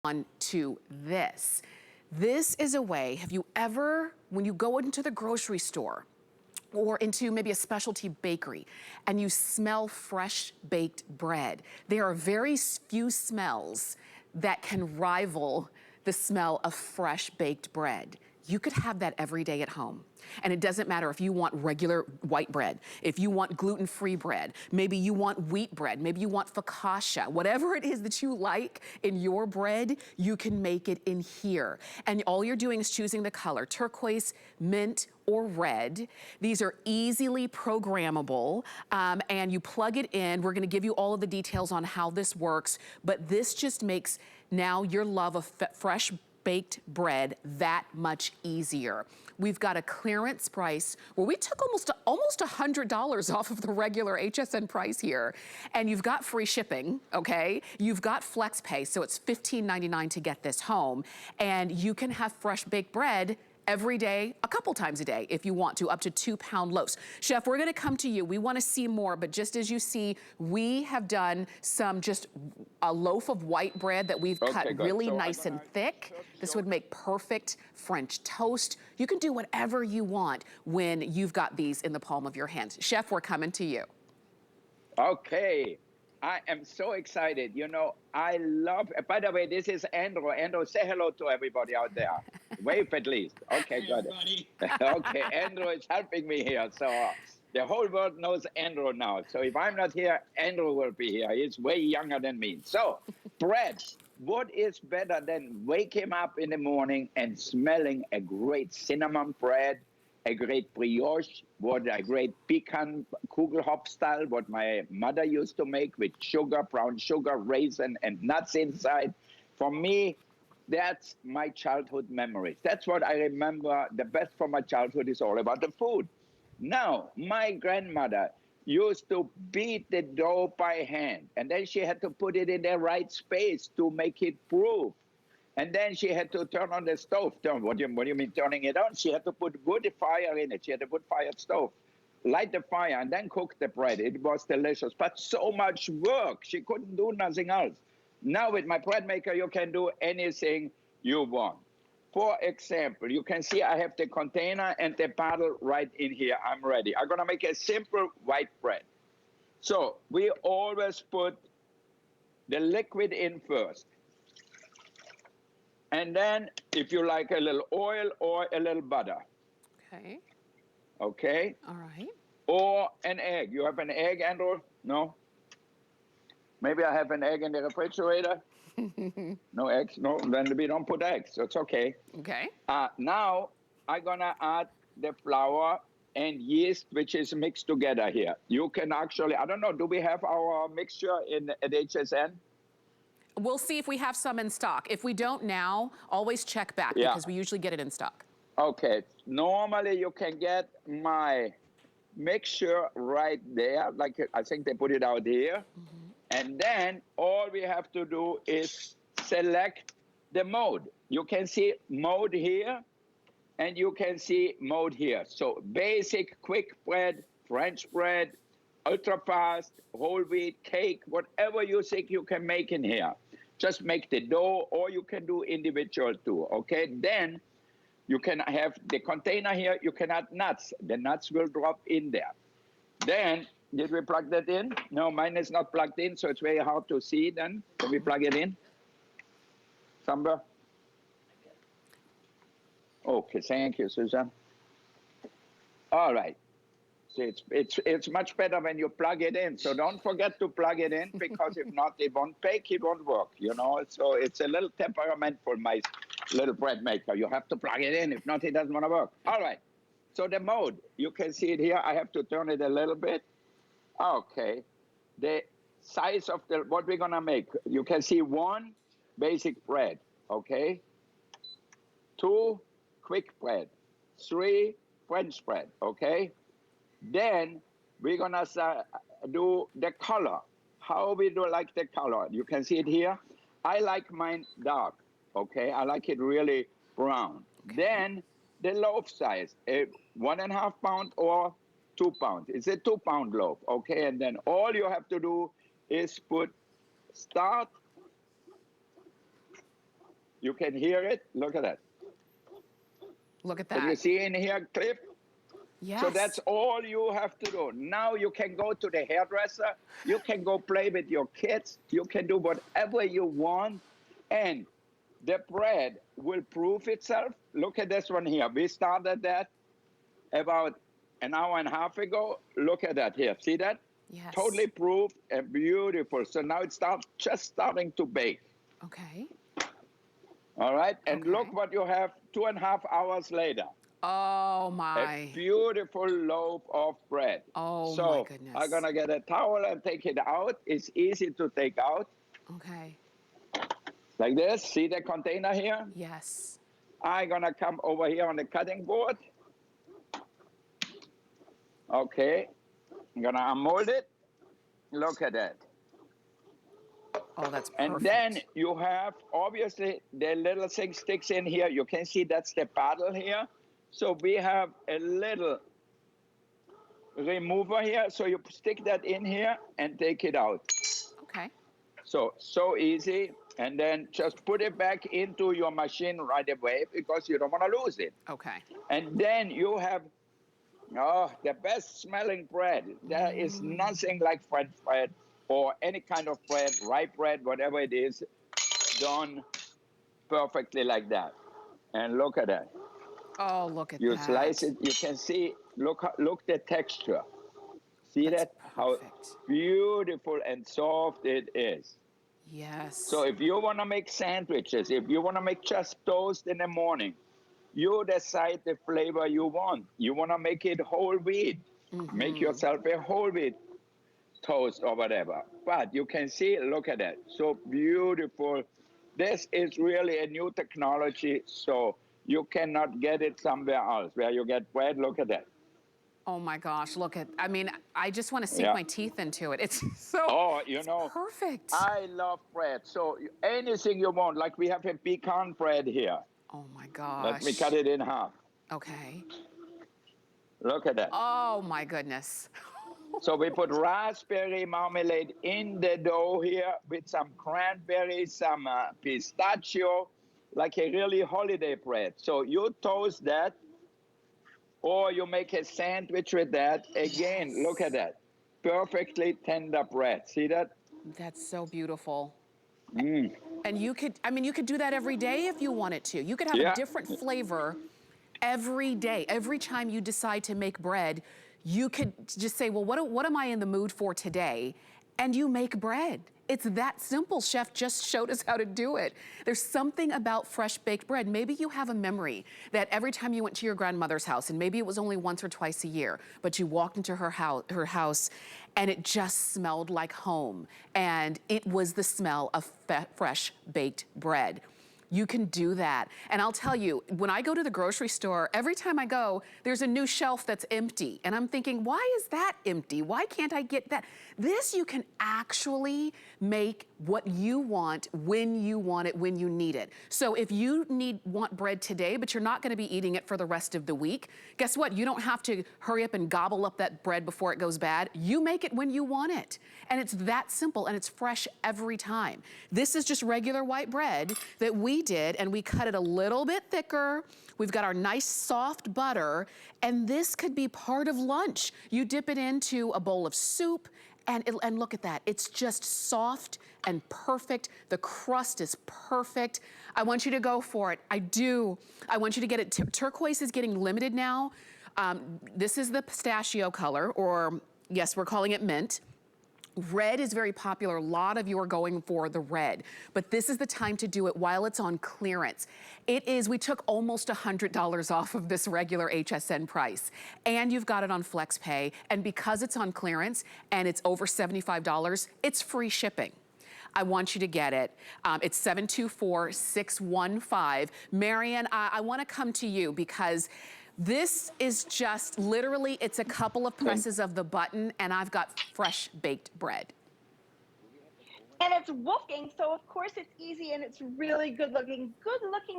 on to this. This is a way, have you ever, when you go into the grocery store or into maybe a specialty bakery and you smell fresh baked bread, there are very few smells that can rival the smell of fresh baked bread. You could have that every day at home. And it doesn't matter if you want regular white bread, if you want gluten-free bread, maybe you want wheat bread, maybe you want focaccia, whatever it is that you like in your bread, you can make it in here. And all you're doing is choosing the color, turquoise, mint, or red. These are easily programmable, and you plug it in. We're gonna give you all of the details on how this works, but this just makes now your love of fresh baked bread that much easier. We've got a clearance price where we took almost $100 off of the regular HSN price here, and you've got free shipping, okay? You've got flex pay, so it's $15.99 to get this home, and you can have fresh baked bread every day, a couple times a day if you want to, up to 2-pound loaves. Chef, we're gonna come to you. We wanna see more, but just as you see, we have done just a loaf of white bread that we've cut really nice and thick. This would make perfect French toast. You can do whatever you want when you've got these in the palm of your hand. Chef, we're coming to you. Okay. I am so excited. You know, I love, by the way, this is Andrew. Andrew, say hello to everybody out there. Wave at least. Okay, got it. Okay, Andrew is helping me here. So the whole world knows Andrew now. So if I'm not here, Andrew will be here. He's way younger than me. So bread, what is better than waking up in the morning and smelling a great cinnamon bread, a great brioche, what a great pecan kugelhopf style, what my mother used to make with sugar, brown sugar, raisin, and nuts inside. For me, that's my childhood memories. That's what I remember. The best from my childhood is all about the food. Now, my grandmother used to beat the dough by hand, and then she had to put it in the right space to make it proof. And then she had to turn on the stove. What do you mean turning it on? She had to put wood fire in it. She had a wood-fired stove. Light the fire and then cook the bread. It was delicious, but so much work. She couldn't do nothing else. Now with my bread maker, you can do anything you want. For example, you can see I have the container and the bottle right in here. I'm ready. I'm going to make a simple white bread. So we always put the liquid in first. And then, if you like, a little oil or a little butter. Okay. Okay? All right. Or an egg. You have an egg, Andrew? No? Maybe I have an egg in the refrigerator? No eggs? No? Then we don't put eggs. So it's okay. Okay. Now, I'm going to add the flour and yeast, which is mixed together here. You can actually, I don't know, do we have our mixture at HSN? We'll see if we have some in stock. If we don't now, always check back because we usually get it in stock. Okay. Normally you can get my mixture right there. Like I think they put it out here. And then all we have to do is select the mode. You can see mode here and you can see mode here. So basic, quick bread, French bread, ultra fast, whole wheat, cake, whatever you think you can make in here. Just make the dough, or you can do individual too, okay? Then you can have the container here, you can add nuts. The nuts will drop in there. Then, did we plug that in? No, mine is not plugged in, so it's very hard to see then. Can we plug it in? Somewhere? Okay, thank you, Susan. All right. So it's much better when you plug it in. So don't forget to plug it in, because if not, it won't bake, it won't work, you know? So it's a little temperamental, my little bread maker. You have to plug it in. If not, it doesn't want to work. All right. So the mode, you can see it here. I have to turn it a little bit. Okay. The size of what we're going to make, you can see 1, basic bread, okay? 2, quick bread. 3, French bread, okay? Then we're going to do the color. How we do like the color? You can see it here. I like mine dark, okay? I like it really brown. Okay. Then the loaf size, 1.5 pound or 2 pounds. It's a 2-pound loaf, okay? And then all you have to do is put start You can hear it. Look at that. Look at Can you that. see in here, Cliff? Yes. So that's all you have to do. Now you can go to the hairdresser. You can go play with your kids. You can do whatever you want. And the bread will prove itself. Look at this one here. We started that about an hour and a half ago. Look at that here. See that? Yes. Totally proved and beautiful. So now it's just starting to bake. Okay. All right. And Okay. look what you have 2.5 hours later. Oh A my. beautiful loaf of bread. Oh my So goodness. I'm gonna get a towel and take it out. It's easy to take out. Okay. Like this. See the container here? Yes. I'm gonna come over here on the cutting board. Okay. I'm gonna unmold it. Look at that. Oh, that's perfect. And then you have, obviously, the little thing sticks in here. You can see that's the paddle here. So we have a little remover here. So you stick that in here and take it out. Okay. So easy. And then just put it back into your machine right away because you don't want to lose it. Okay. And then you have, the best smelling bread. There is nothing like French bread or any kind of bread, rye bread, whatever it is, done perfectly like that. And look at that. Oh, look at You that. slice it, you can see, look the texture. See That's that? How perfect. beautiful and soft it is. Yes. So if you want to make sandwiches, if you want to make just toast in the morning, you decide the flavor you want. You want to make it whole wheat. Make yourself a whole wheat toast or whatever. But you can see, look at that. So beautiful. This is really a new technology, so you cannot get it somewhere else. Where you get bread, look at that. Oh my gosh, look at, I mean, I just want to sink Yeah. my teeth into it. It's so, Oh, it's perfect. I love bread. So anything you want, like we have a pecan bread here. Oh my gosh. Let me cut it in half. Okay. Look at that. Oh my goodness. So we put raspberry marmalade in the dough here with some cranberries, some pistachio, like a really holiday bread. So you toast that, or you make a sandwich with that. Again, Yes. look at that. Perfectly tender bread. See that? That's so beautiful. Mm. And you could, I mean, you could do that every day if you wanted to. You could have a Yeah. different flavor every day. Every time you decide to make bread, you could just say, well, what am I in the mood for today? And you make bread. It's that simple. Chef just showed us how to do it. There's something about fresh baked bread. Maybe you have a memory that every time you went to your grandmother's house, and maybe it was only once or twice a year, but you walked into her house and it just smelled like home. And it was the smell of fresh baked bread. You can do that. And I'll tell you, when I go to the grocery store, every time I go, there's a new shelf that's empty. And I'm thinking, why is that empty? Why can't I get that? This, you can actually make what you want, when you need it. So if you want bread today, but you're not gonna be eating it for the rest of the week, guess what? You don't have to hurry up and gobble up that bread before it goes bad. You make it when you want it. And it's that simple, and it's fresh every time. This is just regular white bread that we did, and we cut it a little bit thicker. We've got our nice soft butter, and this could be part of lunch. You dip it into a bowl of soup, and look at that. It's just soft and perfect. The crust is perfect. I want you to go for it. I do. I want you to get it. Turquoise is getting limited now. This is the pistachio color, or yes, we're calling it mint. Red is very popular. A lot of you are going for the red, but this is the time to do it while it's on clearance. We took almost $100 off of this regular HSN price, and you've got it on FlexPay, and because it's on clearance and it's over $75, it's free shipping. I want you to get it. It's 724-615. Marian, I wanna come to you because this is just literally, it's a couple of presses of the button, and I've got fresh baked bread. And it's Wolfgang, so of course it's easy and it's really good looking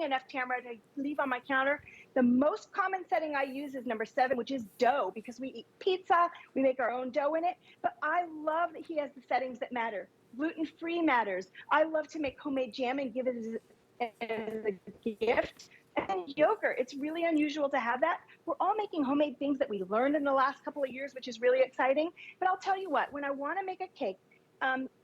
enough, Tamara, to leave on my counter. The most common setting I use is number 7, which is dough, because we eat pizza, we make our own dough in it. But I love that he has the settings that matter. Gluten-free matters. I love to make homemade jam and give it as a gift. And yogurt, it's really unusual to have that. We're all making homemade things that we learned in the last couple of years, which is really exciting. But I'll tell you what, when I want to make a cake,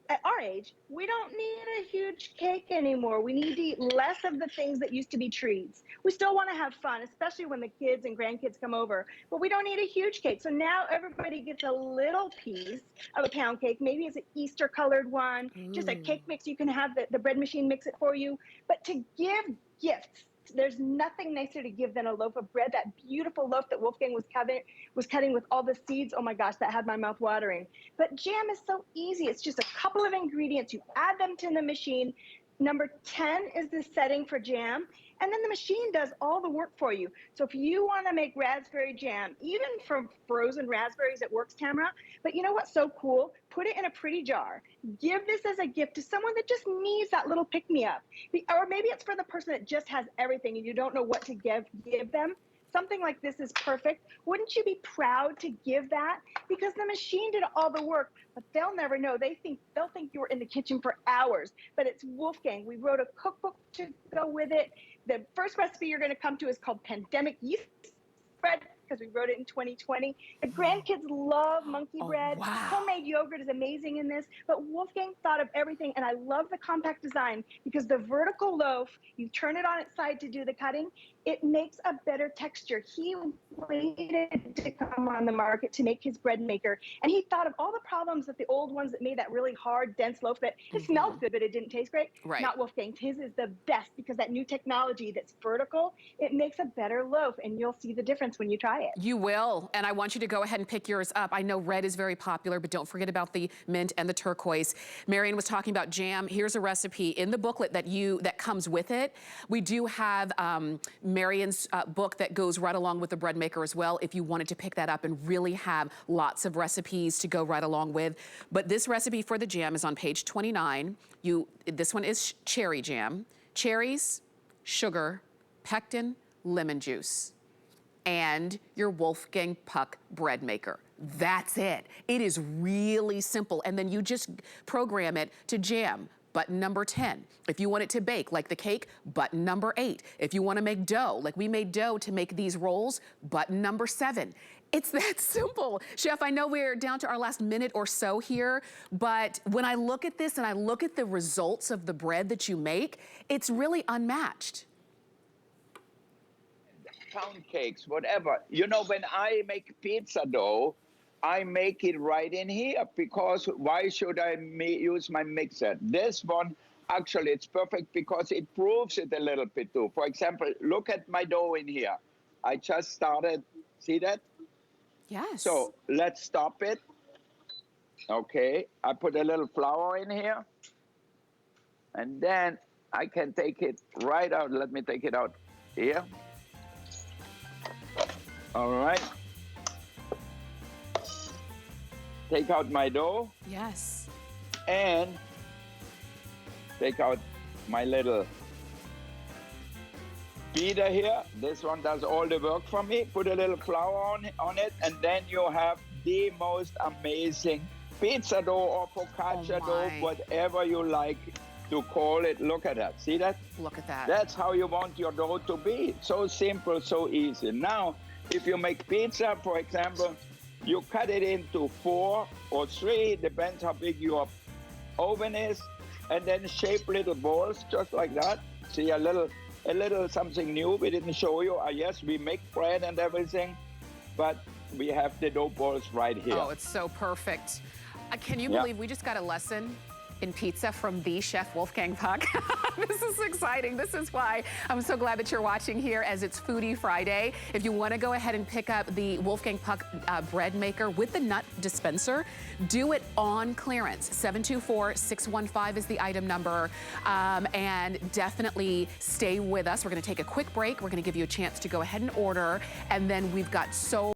at our age, we don't need a huge cake anymore. We need to eat less of the things that used to be treats. We still want to have fun, especially when the kids and grandkids come over, but we don't need a huge cake. So now everybody gets a little piece of a pound cake. Maybe it's an Easter colored one, just a cake mix. You can have the bread machine mix it for you. But to give gifts, there's nothing nicer to give than a loaf of bread, that beautiful loaf that Wolfgang was cutting with all the seeds. Oh my gosh, that had my mouth watering. But jam is so easy. It's just a couple of ingredients. You add them to the machine. Number 10 is the setting for jam. And then the machine does all the work for you. So if you want to make raspberry jam, even from frozen raspberries, it works, Tamara. But you know what's so cool? Put it in a pretty jar. Give this as a gift to someone that just needs that little pick-me-up. Or maybe it's for the person that just has everything and you don't know what to give them. Something like this is perfect. Wouldn't you be proud to give that? Because the machine did all the work, but they'll never know. They'll think you were in the kitchen for hours, but it's Wolfgang. We wrote a cookbook to go with it. The first recipe you're going to come to is called Pandemic Yeast Bread, because we wrote it in 2020. The grandkids love monkey bread. Wow. Homemade yogurt is amazing in this, but Wolfgang thought of everything, and I love the compact design because the vertical loaf, you turn it on its side to do the cutting, it makes a better texture. He waited to come on the market to make his bread maker, and he thought of all the problems that the old ones that made that really hard, dense loaf that it smelled good, but it didn't taste great. Right. Not Wolfgang's. His is the best because that new technology that's vertical, it makes a better loaf, and you'll see the difference when you try it. You will, and I want you to go ahead and pick yours up. I know red is very popular, but don't forget about the mint and the turquoise. Marion was talking about jam. Here's a recipe in the booklet that comes with it. We do have Marion's book that goes right along with the bread maker as well, if you wanted to pick that up and really have lots of recipes to go right along with. But this recipe for the jam is on page 29. This one is cherry jam. Cherries, sugar, pectin, lemon juice, and your Wolfgang Puck bread maker. That's it. It is really simple. And then you just program it to jam. Button number 10. If you want it to bake, like the cake, button number 8. If you want to make dough, like we made dough to make these rolls, button number 7. It's that simple. Chef, I know we're down to our last minute or so here, but when I look at this and I look at the results of the bread that you make, it's really unmatched. Pound cakes, whatever. You know, when I make pizza dough, I make it right in here because why should I use my mixer? This one, actually, it's perfect because it proves it a little bit too. For example, look at my dough in here. I just started, see that? Yes. So let's stop it. Okay, I put a little flour in here. And then I can take it right out. Let me take it out here. All right. Take out my dough. Yes. And take out my little beater here. This one does all the work for me. Put a little flour on it, and then you have the most amazing pizza dough or focaccia dough, whatever you like to call it. Look at that. See that? Look at that. That's how you want your dough to be. So simple, so easy. Now, if you make pizza, for example, you cut it into 4 or 3, depends how big your oven is, and then shape little balls just like that. See, a little something new we didn't show you. Yes, we make bread and everything, but we have the dough balls right here. Oh, it's so perfect. Can you believe we just got a lesson in pizza from the chef Wolfgang Puck? This is exciting. This is why I'm so glad that you're watching here as it's Foodie Friday. If you want to go ahead and pick up the Wolfgang Puck bread maker with the nut dispenser, do it on clearance. 724-615 is the item number. And definitely stay with us. We're going to take a quick break. We're going to give you a chance to go ahead and order. And then we've got so